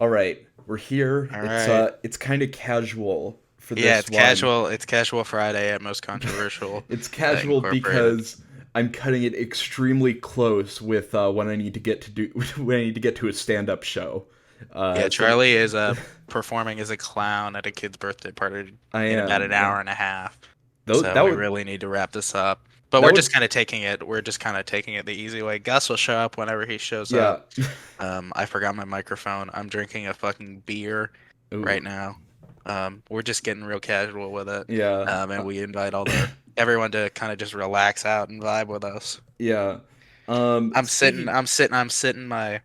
All right, we're here. All It's right. it's kind of casual for Yeah, this it's one. casual. It's casual Friday at Most Controversial It's casual Incorporated. because I'm cutting it extremely close with when I need to get to do when I need to get to a stand-up show. Yeah, So Charlie is performing as a clown at a kid's birthday party I in about am, an yeah. hour and a half. Though So that we would really need to wrap this up. But that we're just would kind of taking it. We're just kind of taking it the easy way. Gus will show up whenever he shows yeah. up. I forgot my microphone. I'm drinking a fucking beer right Ooh, now. We're just getting real casual with it. yeah. And we invite all the everyone to kind of just relax out and vibe with us. Yeah. I'm sitting, Speaking I'm sitting, I'm sitting. My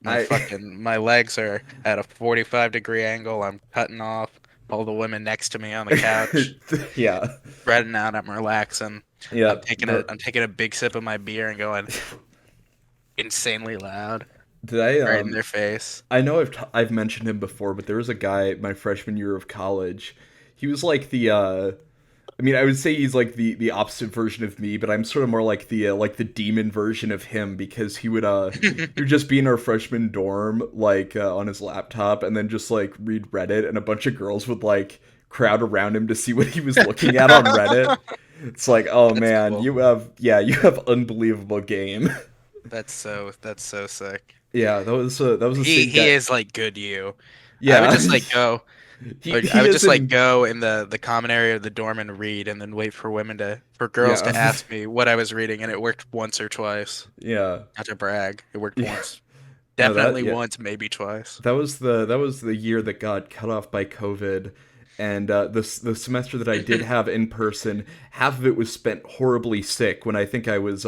I fucking my legs are at a 45-degree angle. I'm cutting off all the women next to me on the couch, yeah. spreading out. I'm relaxing. Yeah. I'm taking a big sip of my beer and going insanely loud Did I right in their face. I know I've mentioned him before, but there was a guy my freshman year of college. He was like the I mean, I would say he's like the opposite version of me, but I'm sort of more like the demon version of him because he would just be in our freshman dorm like on his laptop and then just like read Reddit and a bunch of girls would like crowd around him to see what he was looking at on Reddit. It's like, "Oh That's man, cool. you have unbelievable game." That's so sick. Yeah, that was the He same he guy. is like good you. I would Yeah. just like go. I He would is just like in go in the common area of the dorm and read, and then wait for girls yeah. to ask me what I was reading, and it worked once or twice. Yeah. Not to brag, it worked Yeah. once. No, that Definitely yeah. once, maybe twice. That was the year that got cut off by COVID, and the semester that I did have in person, half of it was spent horribly sick. When I was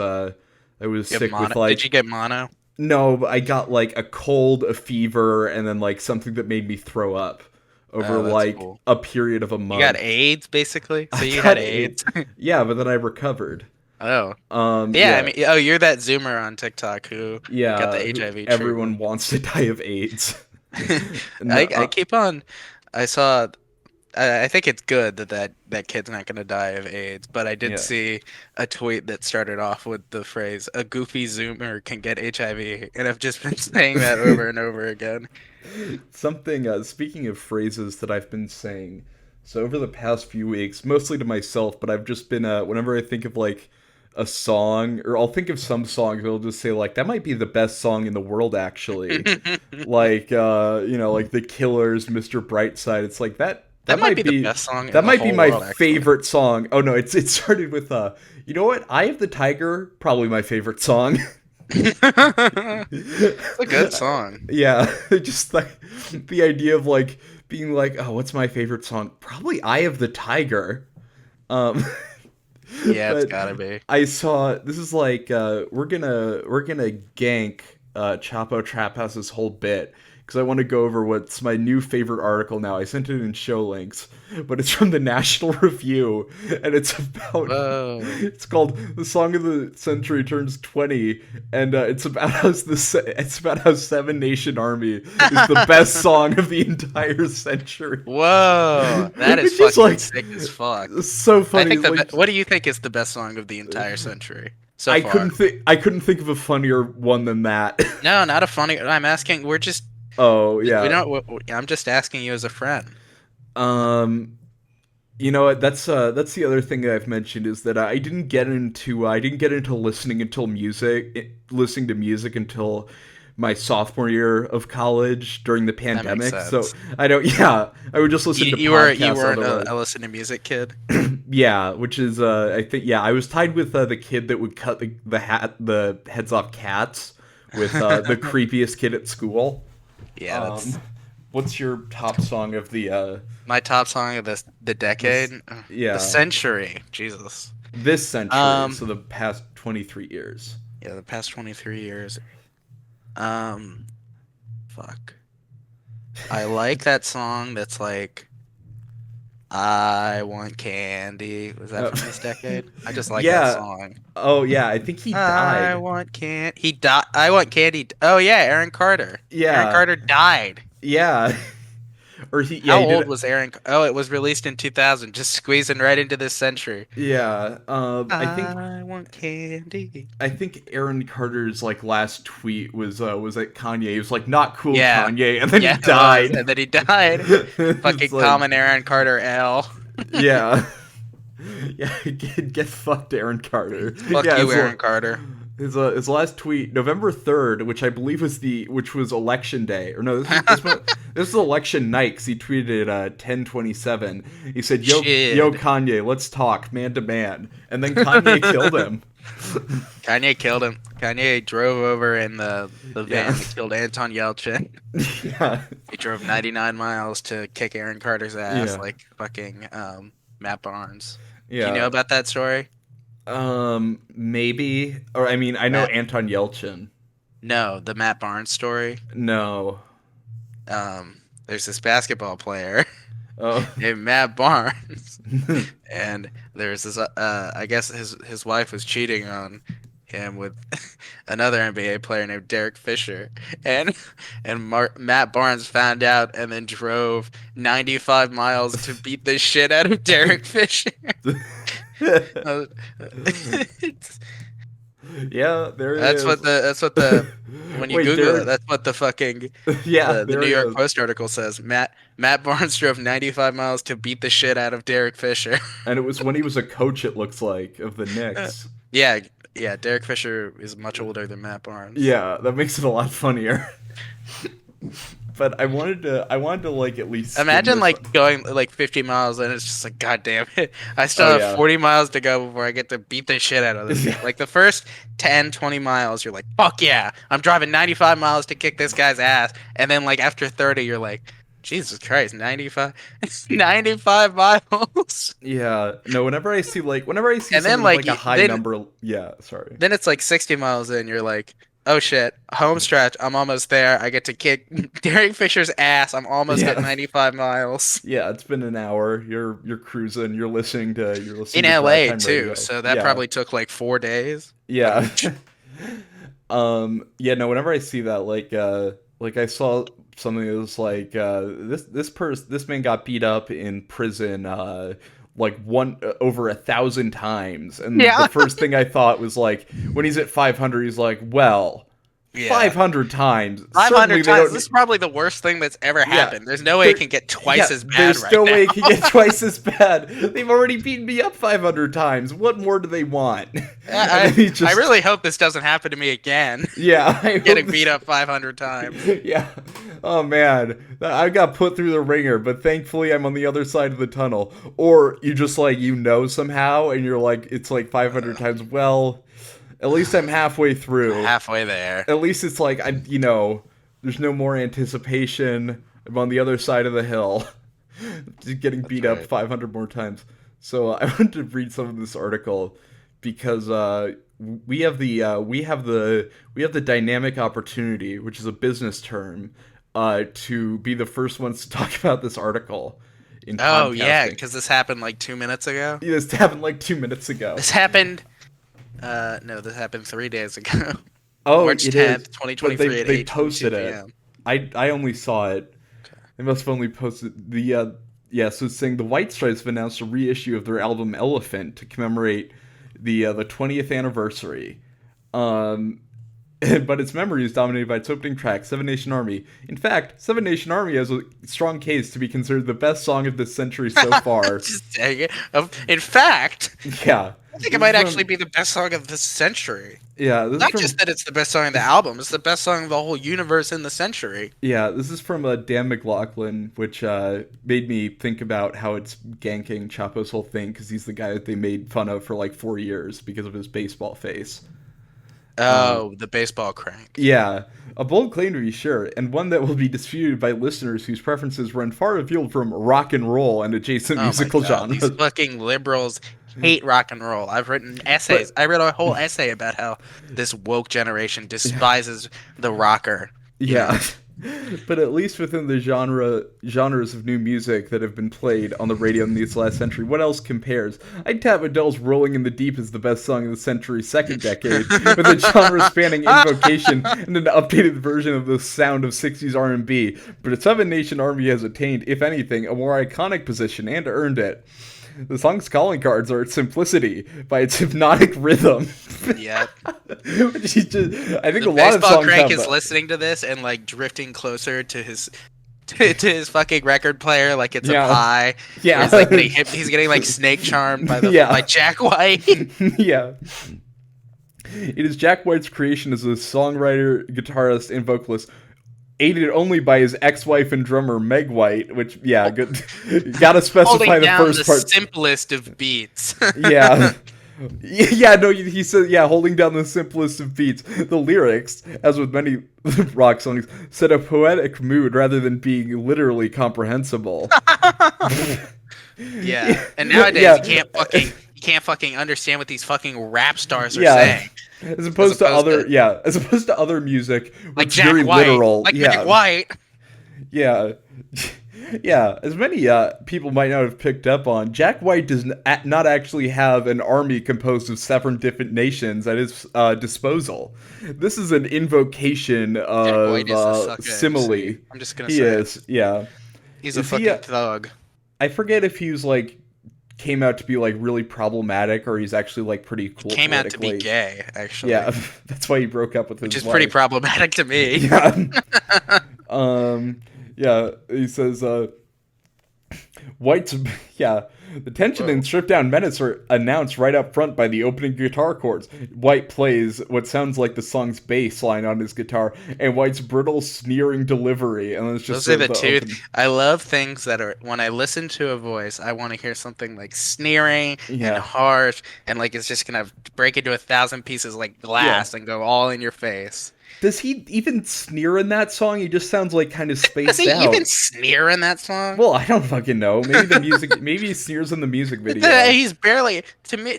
You have sick with mono? Did you like get mono? no, but I got like a cold, a fever, and then like something that made me throw up over Oh, that's like cool. a period of a You got month. AIDS, basically? So I you had got a AIDS? yeah, but then I recovered. Oh. Yeah, I Yeah, mean, oh, you're that Zoomer on TikTok who got the yeah. HIV Everyone treatment. wants to die of AIDS. I No, I keep on. I saw. I think it's good that kid's not gonna die of AIDS, but I did yeah. see a tweet that started off with the phrase "a goofy Zoomer can get HIV," and I've just been saying that over and over again. Something, speaking of phrases that I've been saying, so over the past few weeks, mostly to myself, but I've just been, whenever I think of like a song, or I'll think of some songs, I'll just say, like, that might be the best song in the world, actually. Like, like The Killers, Mr. Brightside. It's like That might be the best song in that the might be whole my world, actually. favorite song. Oh no, it started with, you know what? Eye of the Tiger, probably my favorite song. It's a good song. Yeah, just like the idea of like being like, oh, what's my favorite song? Probably "Eye of the Tiger." Um, Yeah, it's but gotta be. I saw this is like we're gonna gank Chapo Trap House's whole bit because I want to go over what's my new favorite article now. I sent it in show links, but it's from the National Review and it's about Whoa. it's called "The Song of the Century Turns 20," and it's about how Seven Nation Army is the best song of the entire century, Whoa, that is which is fucking like sick as fuck. so funny. It's like What do you think is the best song of the entire century so far? I couldn't think of a funnier one than that. No, not a funny. I'm asking. We're just Oh we yeah. don't. I'm just asking you as a friend. Um you know what? That's the other thing that I've mentioned is that I didn't get into listening to music until my sophomore year of college during the That makes pandemic. So sense. I don't yeah, I would just listen to You podcasts weren't otherwise. a listen to music kid. Yeah, which is I think yeah, I was tied with the kid that would cut the heads off cats with the creepiest kid at school. Yeah, Um, that's what's your top song of my top song of the decade, this the yeah century. Jesus. this century? Um, So the past 23 years. yeah, the past 23 years. Um, fuck. I like that song. That's like. I want candy. Was that Uh, from this decade? I just like that yeah. song. Oh yeah. I think he I died. want can He died. I want candy. Oh yeah, Aaron Carter. Aaron Yeah. Carter died. Yeah. or he yeah How he did. old was Aaron? Oh, it was released in 2000, just squeezing right into this century. Yeah, I want candy. I think Aaron Carter's like last tweet was at Kanye. He was like, "Not cool, Yeah, Kanye," and then he yeah, it was, died. and then he died. It's Fucking like, common Aaron Carter L. yeah, yeah, get fucked, Aaron Carter. Fuck Yeah, you, Aaron Carter. his last tweet, November 3rd, which I believe which was election day, or no, this was election night, because he tweeted at 10:27. He said, "Yo, Shit. Kanye, let's talk man to man," and then Kanye killed him. Kanye killed him. Kanye drove over in the van Yeah. that killed Anton Yelchin. Yeah, He drove 99 miles to kick Aaron Carter's ass Yeah. like fucking Matt Barnes. yeah. Do you know about that story? Maybe, or I mean, I know Matt, Anton Yelchin. no, the Matt Barnes story. No. There's this basketball player Oh. named Matt Barnes, and there's this. I guess his wife was cheating on him with another NBA player named Derek Fisher, and Matt Barnes found out and then drove 95 miles to beat the shit out of Derek Fisher. Uh, Yeah, there it that's is. what the when you Wait, Google Derek. it, that's what the fucking Yeah, the there New it York is. Post article says. Matt Barnes drove 95 miles to beat the shit out of Derek Fisher. And it was when he was a coach, it looks like, of the Knicks. Yeah, yeah. Derek Fisher is much older than Matt Barnes. Yeah, that makes it a lot funnier. But I wanted to like at least skim Imagine this- like going like 50 miles and it's just like, God damn it. I still Oh, have yeah. 40 miles to go before I get to beat the shit out of this guy. Like the first 10, 20 miles, you're like, fuck yeah, I'm driving 95 miles to kick this guy's ass. And then like after 30, you're like, Jesus Christ, 95, 95 miles. Yeah, no. Whenever I see And then, something with, like, a high then- number, yeah. Sorry. Then it's like 60 miles in, you're like, oh shit, home stretch, I'm almost there. I get to kick Derek Fisher's ass. I'm almost Yeah. at 95 miles. Yeah, it's been an hour. You're cruising. You're listening to In to LA Drive Time too, Radio. so that Yeah. probably took like 4 days. Yeah. Yeah, no, whenever I see that, like I saw something that was like, this man got beat up in prison, like over 1,000 times. And Yeah. the first thing I thought was like, when he's at 500, he's like, well, Yeah. 500 times. 500 Certainly they times. don't- This is probably the worst thing that's ever happened. There's no way There- it can get twice Yeah, as bad there's right no now. way it can get twice as bad. They've already beaten me up 500 times. What more do they want? And then he I just- really hope this doesn't happen to me again. yeah, I Getting hope beat up 500 times. Yeah. Oh man, I got put through the ringer, but thankfully I'm on the other side of the tunnel. Or you just like somehow, and you're like it's like 500 times. Well, at least I'm halfway through. Halfway there. At least it's like there's no more anticipation. I'm on the other side of the hill, just getting beat up right. 500 more times. So I wanted to read some of this article because we have the dynamic opportunity, which is a business term, to be the first ones to talk about this article. In Oh yeah, podcasting. because this happened like 2 minutes ago. This happened like 2 minutes ago. This happened. No, this happened 3 days ago. Oh, March it 10th, is. 2023 But they at posted 8:22 it. PM. I only saw it. They must have only posted the so it's saying the White Stripes have announced a reissue of their album Elephant to commemorate the 20th anniversary. But its memory is dominated by its opening track, Seven Nation Army. In fact, Seven Nation Army has a strong case to be considered the best song of this century so far. Just saying it. In fact, Yeah. I think it might actually be the best song of this century. Yeah, this Not is from just that it's the best song of the album, it's the best song of the whole universe in the century. this is from Dan McLaughlin, which made me think about how it's ganking Chapo's whole thing because he's the guy that they made fun of for like 4 years because of his baseball face. Oh, the baseball crank. Yeah, a bold claim to be sure, and one that will be disputed by listeners whose preferences run far afield from rock and roll and adjacent Oh my musical God, genres. these fucking liberals hate rock and roll. I've written essays. I read a whole essay about how this woke generation despises the rocker. Yeah. But at least within the genres of new music that have been played on the radio in this last century, what else compares? I'd tap Adele's "Rolling in the Deep" as the best song of the century's second decade, with a genre-spanning invocation and an updated version of the sound of '60s R&B. But its Seven Nation Army has attained, if anything, a more iconic position and earned it. The song's calling cards are its simplicity by its hypnotic rhythm. Yep. I think The a lot of baseball songs crank have is that. listening to this and like drifting closer to his to his fucking record player like it's Yeah. a pie. Yeah. He's like he's getting like snake charmed by Yeah. by Jack White. Yeah. It is Jack White's creation as a songwriter, guitarist, and vocalist, aided only by his ex-wife and drummer Meg White, which, yeah, good. Gotta specify Holding the down first the part. simplest of beats. Yeah. Yeah, no, he said, yeah, holding down the simplest of beats. The lyrics, as with many rock songs, set a poetic mood rather than being literally comprehensible. Yeah. And nowadays Yeah. you can't fucking understand what these fucking rap stars are Yeah. saying. As opposed to opposed other, to- yeah, as opposed to other music, Like which is Jack very White. literal. Like Yeah. Jack White. Yeah. Yeah, as many people might not have picked up on, Jack White does not actually have an army composed of 7 different nations at his disposal. This is an invocation Jack of White is a sucker simile. MC. I'm just gonna He say it. is, yeah. He's a Is he, fucking thug. I forget if he was like came out to be like really problematic or he's actually like pretty cool. Came out to be politically. gay, actually. Yeah, that's why he broke up with his Which is wife. pretty problematic to me. Yeah. Yeah, he says, White's, yeah, the tension and stripped down menace are announced right up front by the opening guitar chords. White plays what sounds like the song's bass line on his guitar, and White's brittle, sneering delivery, and it's just Those are sort the of two. open- I love things that are when I listen to a voice, I want to hear something like sneering Yeah. and harsh, and like it's just gonna break into 1,000 pieces like glass and go all in your face. Does he even sneer in that song? He just sounds like kind of spaced Does he out. even sneer in that song? Well, I don't fucking know. Maybe the music. Maybe he sneers in the music video. He's barely to me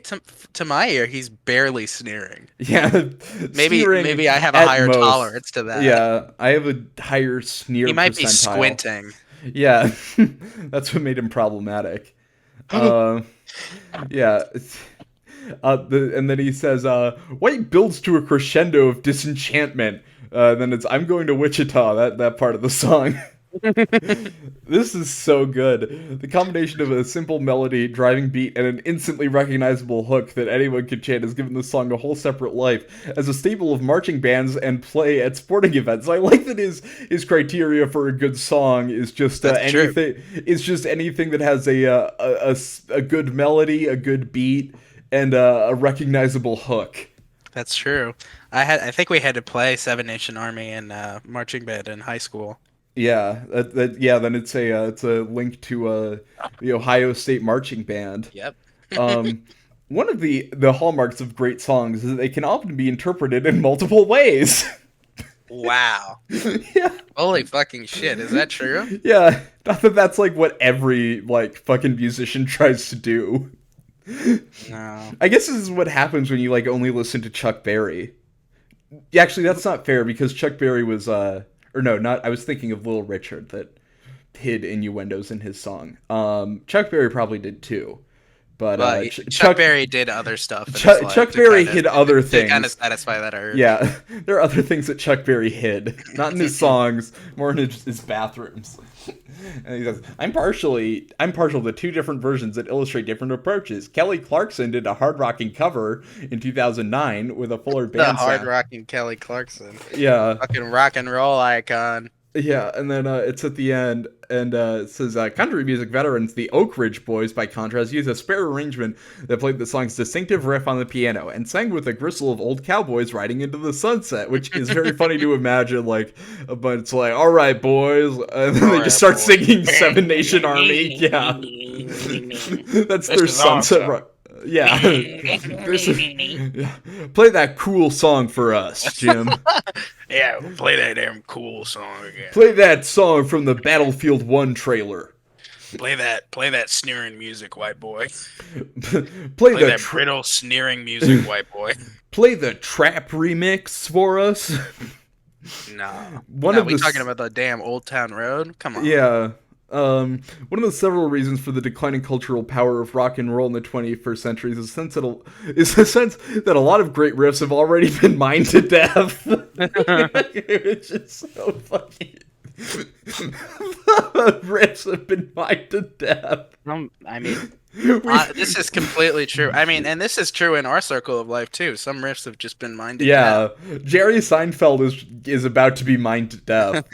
to my ear. He's barely sneering. Yeah, Maybe sneering maybe I have a at higher most. tolerance to that. Yeah, I have a higher sneer. He might be percentile. squinting. Yeah, that's what made him problematic. Yeah. And then he says, White builds to a crescendo of disenchantment. Then it's I'm going to Wichita, that part of the song. This is so good. The combination of a simple melody, driving beat, and an instantly recognizable hook that anyone can chant has given the song a whole separate life as a staple of marching bands and play at sporting events. I like that his criteria for a good song is just That's true. anything. It's just anything that has a good melody, a good beat, and a recognizable hook. That's true. I think we had to play Seven Nation Army in marching band in high school. Yeah, then it's a link to the Ohio State Marching Band. Yep. One of the hallmarks of great songs is that they can often be interpreted in multiple ways. Wow. Yeah, Holy fucking shit, is that true? yeah. Not that that's like what every like fucking musician tries to do. No. I guess this is what happens when you like only listen to Chuck Berry. Yeah, actually, that's not fair because Chuck Berry was or no, not. I was thinking of Little Richard that hid innuendos in his song. Chuck Berry probably did too, but Chuck Berry did other stuff. in his life Chuck to Berry kinda- hid other to kind of things. satisfy that urge. Yeah, there are other things that Chuck Berry hid, not in his songs, more in his bathrooms. And he says, I'm partial to 2 different versions that illustrate different approaches. Kelly Clarkson did a hard rocking cover in 2009 with a fuller The band hard sound. rocking Kelly Clarkson. Yeah, Fucking rock and roll icon. yeah, and then it's at the end, and it says, country music veterans, the Oak Ridge Boys, by contrast, used a spare arrangement that played the song's distinctive riff on the piano, and sang with a gristle of old cowboys riding into the sunset, which is very funny to imagine, like, but it's like, all right, boys, and then they just start singing Seven Nation Army, yeah. That's their is sunset awesome. Yeah. Yeah. Play that cool song for us, Jim. Yeah, play that damn cool song again. Play that song from the Battlefield 1 trailer. Play that sneering music, white boy. Play Play the that brittle sneering music, white boy. play the trap remix for us. No. One No, of we the talking about the damn Old Town Road? Come on. Yeah. One of the several reasons for the declining cultural power of rock and roll in the 21st century is the sense that a lot of great riffs have already been mined to death. It's just so funny. Riffs have been mined to death. I mean, this is completely true. I mean, and this is true in our circle of life too. Some riffs have just been mined to death. Yeah, Jerry Seinfeld is about to be mined to death.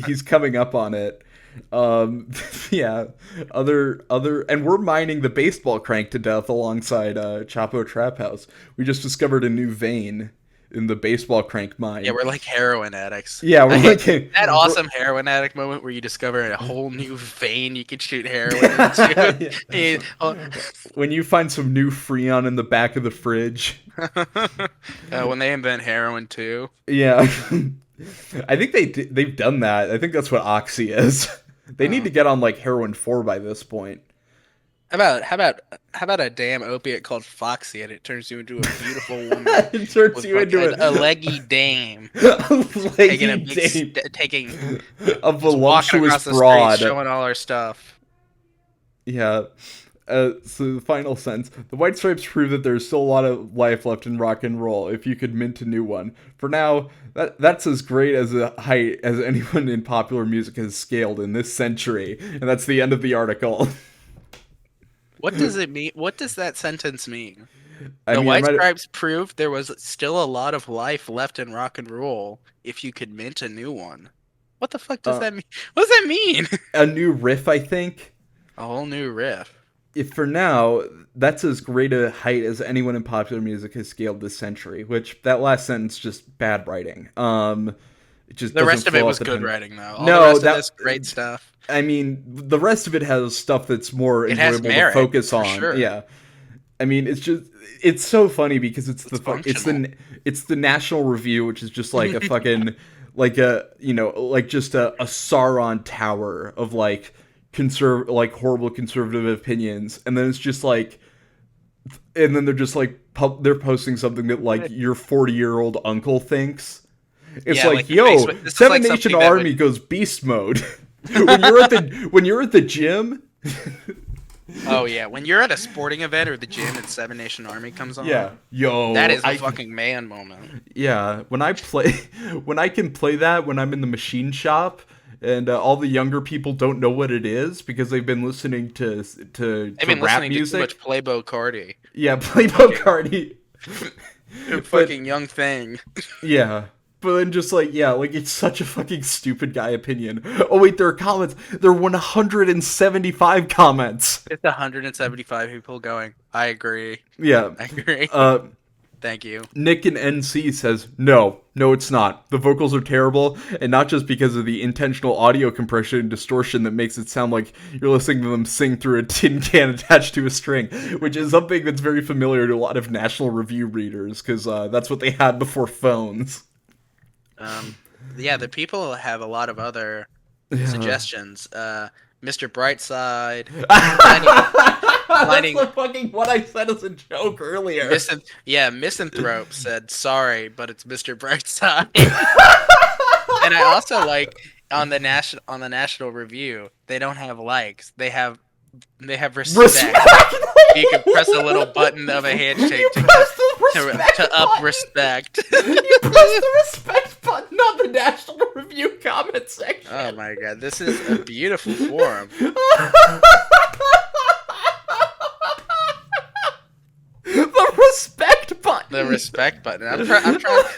He's coming up on it. Yeah, and we're mining the baseball crank to death alongside Chapo Trap House. We just discovered a new vein in the baseball crank mine. Yeah, we're like heroin addicts. Yeah, we're like that awesome heroin addict moment where you discover a whole new vein you can shoot heroin into. When you find some new Freon in the back of the fridge. When they invent heroin too. Yeah. I think they've done that. I think that's what Oxy is. They need to get on like heroin 4 by this point. How about a damn opiate called Foxy and it turns you into a beautiful woman? It turns you into a leggy dame. Taking a voluptuous broad, showing all our stuff. Yeah. So the final sense, the White Stripes prove that there's still a lot of life left in rock and roll if you could mint a new one. For now, that's as great as a height as anyone in popular music has scaled in this century. And that's the end of the article. What does it mean? What does that sentence mean? The White Stripes proved there was still a lot of life left in rock and roll if you could mint a new one. What the fuck does that mean? What does that mean? A new riff, I think. A whole new riff. If for now, that's as great a height as anyone in popular music has scaled this century. Which that last sentence just bad writing. It just the rest of it was good writing though. All no, the rest of this great stuff. I mean, the rest of it has stuff that's more enjoyable to focus on. Sure. Yeah, I mean, it's so funny because it's the National Review, which is just like a fucking like a just a Sauron tower of like horrible conservative opinions, and then it's just like, and then they're just like they're posting something that like your 40-year-old uncle thinks. It's like, yo, Seven Nation Army goes beast mode. when you're at the gym. Oh yeah, when you're at a sporting event or the gym and Seven Nation Army comes on. Yeah, yo, that is a fucking man moment. Yeah, when I can play that when I'm in the machine shop, and all the younger people don't know what it is because they've been listening to rap music. Too much Playboy Cardi. Yeah, Playboy Cardi. Fucking young thing. Yeah. But then just like, yeah, like it's such a fucking stupid guy opinion. Oh wait, there are comments. There are 175 comments. It's 175 people going, I agree. Yeah. I agree. Thank you. Nick in NC says, no, it's not. The vocals are terrible, and not just because of the intentional audio compression and distortion that makes it sound like you're listening to them sing through a tin can attached to a string, which is something that's very familiar to a lot of National Review readers, because that's what they had before phones. Yeah, the people have a lot of other suggestions. Mr. Brightside. That's fucking what I said as a joke earlier. Misanthrope said, sorry, but it's Mr. Brightside. And I also like on the National Review, they don't have likes. They have respect. You can press a little button of a handshake to up respect. You press the respect button on the National Review comment section. Oh my god, this is a beautiful forum. The respect button. The respect button.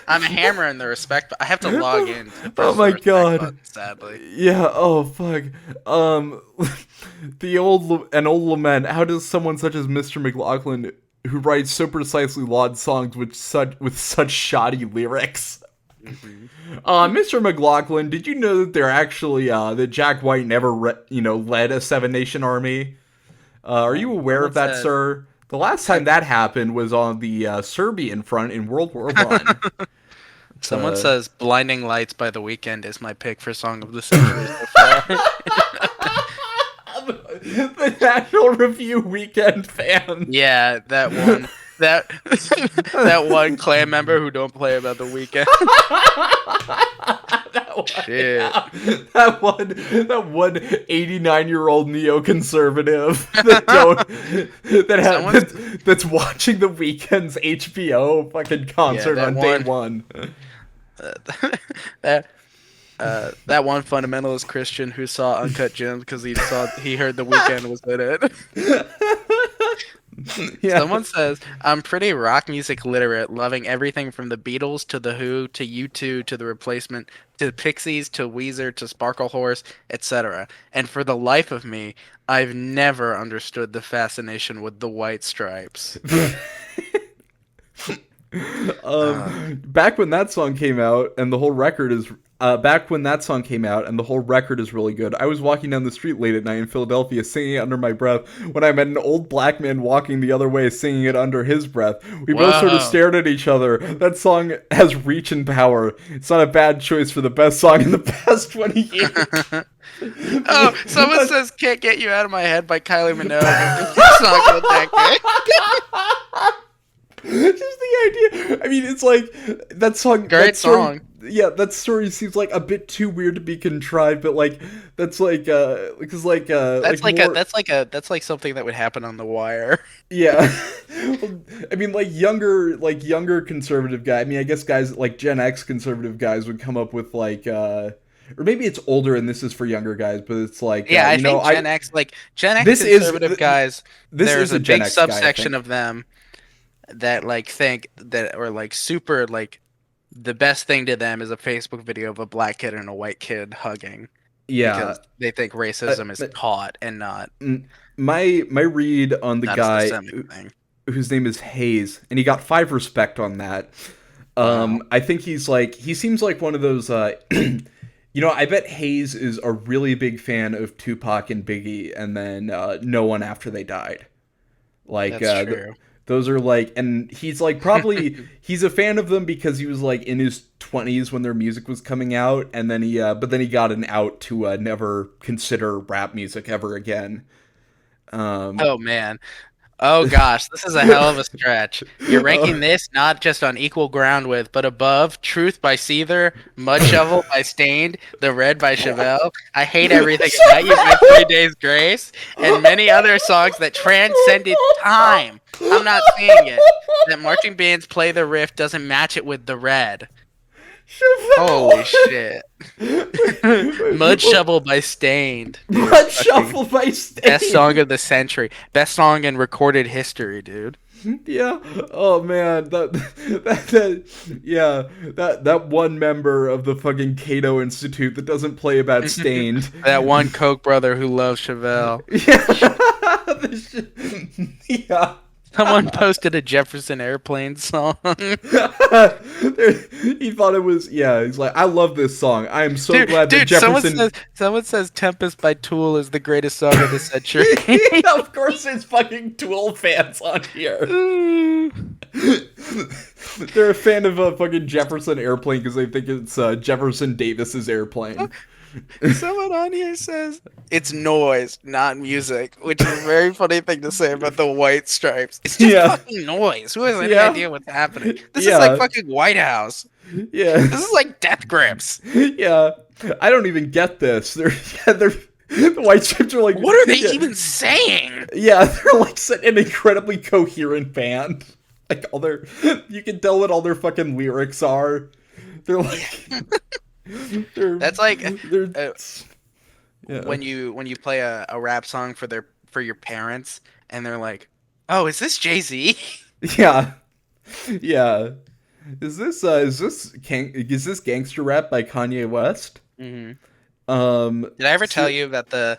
I'm hammering the respect button. I have to log in. Oh my god. Button, sadly. Yeah. Oh fuck. An old lament. How does someone such as Mr. McLaughlin, who writes so precisely laud songs with such shoddy lyrics? Mm-hmm. Mr. McLaughlin, did you know that they're actually that Jack White never led a Seven Nation Army? Are you aware of that, sir? The last time that happened was on the Serbian front in World War I. Someone says "Blinding Lights" by The Weeknd is my pick for song of the century so far. The National Review Weekend fan. Yeah, that one. That that one clan member who don't play about the weekend. That one, Shit. yeah. That one 89-year-old neoconservative that that's watching the weekend's HBO fucking concert that on day one. that that one fundamentalist Christian who saw Uncut Gems because he heard the weekend was in it. Yeah. Someone says, I'm pretty rock music literate, loving everything from the Beatles to The Who to U2 to The Replacement to the Pixies to Weezer to Sparkle Horse, etc. And for the life of me, I've never understood the fascination with the White Stripes. Back when that song came out and the whole record is really good. I was walking down the street late at night in Philadelphia singing it under my breath when I met an old black man walking the other way singing it under his breath. We both sort of stared at each other. That song has reach and power. It's not a bad choice for the best song in the past 20 years. Oh, someone says Can't Get You Out of My Head by Kylie Minogue. It's not good that Just the idea. I mean, it's like that song. Great that story, song. Yeah, that story seems like a bit too weird to be contrived, but like that's like because That's more, like something that would happen on The Wire. yeah. I mean, like younger conservative guy. I mean, I guess guys like Gen X conservative guys would come up with like. Or maybe it's older and this is for younger guys, but it's like Yeah, I think Gen X conservative guys. There's a big subsection of them that like think that or like super like the best thing to them is a Facebook video of a black kid and a white kid hugging. Yeah, because they think racism is taught and not. My read on the guy whose name is Hayes, and he got 5 respect on that. Wow. I think he seems like one of those. You know, I bet Hayes is a really big fan of Tupac and Biggie, and then no one after they died. Like, that's true. Those are like, and he's like probably he's a fan of them because he was like in his 20s when their music was coming out, and then but then he got an out to never consider rap music ever again. Oh man. Oh gosh, this is a hell of a stretch. You're ranking this not just on equal ground with, but above Truth by Seether, Mud Shovel by Stained, The Red by Chevelle, I Hate Everything About You by 3 Days Grace, and many other songs that transcended time. I'm not saying it. That marching bands play the riff doesn't match it with The Red. Holy shit. Mud Shovel by Stained. Dude, Mud Shovel by Stained. Best song of the century. Best song in recorded history, dude. Yeah. Oh man, that one member of the fucking Cato Institute that doesn't play about Stained. That one Koch brother who loves Chevelle. Yeah. Yeah. Someone posted a Jefferson Airplane song. He thought it was, yeah, he's like, I love this song. I am so glad that Jefferson... Someone says Tempest by Tool is the greatest song of the century. Of course there's fucking Tool fans on here. They're a fan of a fucking Jefferson Airplane because they think it's Jefferson Davis's airplane. Someone on here says it's noise, not music, which is a very funny thing to say about the White Stripes. It's just fucking noise. Who has any idea what's happening? This is like fucking White House. Yeah. This is like Death Grips. Yeah. I don't even get this. They're the White Stripes are like, what are they even saying? Yeah, they're like an incredibly coherent band. Like you can tell what all their fucking lyrics are. They're like that's like when you play a rap song for your parents and they're like, oh, is this Jay-Z? Yeah. Is this gangster rap by Kanye West? Mm-hmm. Did I ever tell you about the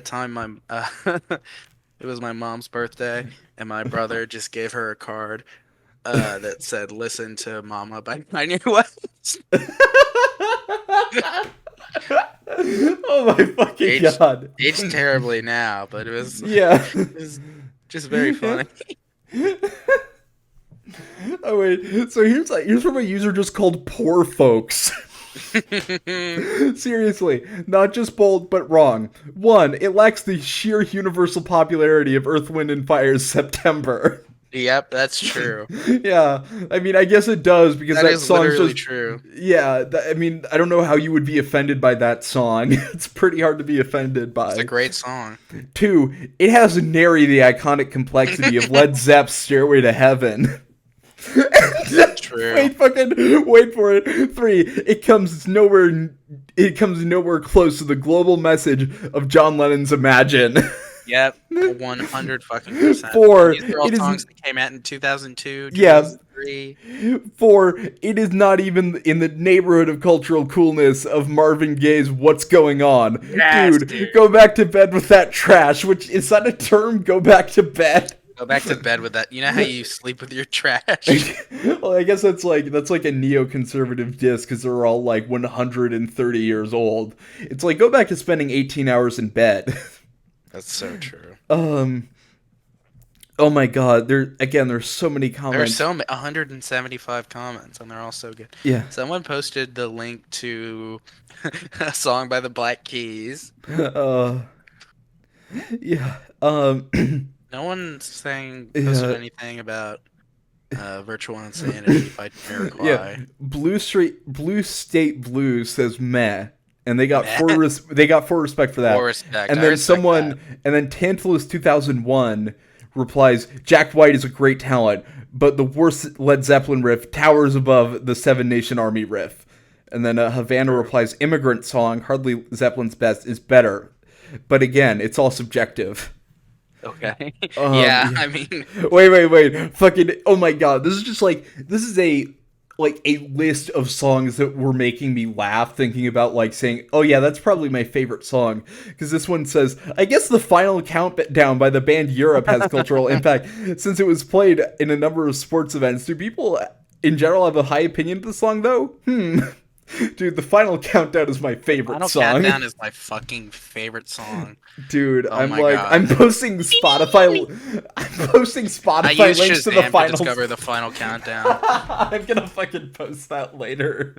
time it was my mom's birthday and my brother just gave her a card that said "Listen to Mama" by Kanye West. Oh my fucking god! Aged terribly now, but it was just very funny. Oh wait, so here's from a user just called Poor Folks. Seriously, not just bold but wrong. 1, it lacks the sheer universal popularity of Earth, Wind, and Fire's September. Yep, that's true. Yeah, I mean, I guess it does because That that is song's literally just true. yeah. I mean, I don't know how you would be offended by that song. It's pretty hard to be offended It's a by. great song. Two, it has nary the iconic complexity of Led Zepp's "Stairway to Heaven." True. Wait for it. Three, it comes nowhere. It comes nowhere close to the global message of John Lennon's "Imagine." Yep, 100 fucking percent. Four, These are all it is songs that came out in 2002, yeah. 2003. Four, it is not even in the neighborhood of cultural coolness of Marvin Gaye's "What's Going On." Yes, Dude, dude. go back to bed with that trash. Which is that a term? Go back to bed. Go back to bed with that. You know how you sleep with your trash? Well, I guess that's like a neoconservative diss because they're all like 130 years old. It's like go back to spending 18 hours in bed. That's so true. Oh my god, there's so many There are comments. so 175 comments, and they're all so good. Yeah. Someone posted the link to a song by the Black Keys. Uh yeah. No one's posted Yeah. anything about Virtual Insanity by Jamiroquai. Yeah. Blue State Blues says meh. And they got Meh? they got full respect for that. Full respect. And I then respect that. and then Tantalus 2001 replies, Jack White is a great talent, but the worst Led Zeppelin riff towers above the Seven Nation Army riff. And then Havana replies, Immigrant Song, hardly Zeppelin's best, is better. But again, it's all subjective. Okay. Yeah. Yeah, I mean, Wait. Fucking, oh my god. This is a list of songs that were making me laugh thinking about saying, oh yeah, that's probably my favorite song. Because this one says, I guess the final countdown by the band Europe has cultural impact since it was played in a number of sports events. Do people in general have a high opinion of the song though? Dude, the final countdown is my favorite Final song. Countdown is my fucking favorite song. Dude, Oh my God. I'm posting Spotify I use links to the Shazam to final. discover the Final Countdown. I'm gonna fucking post that later.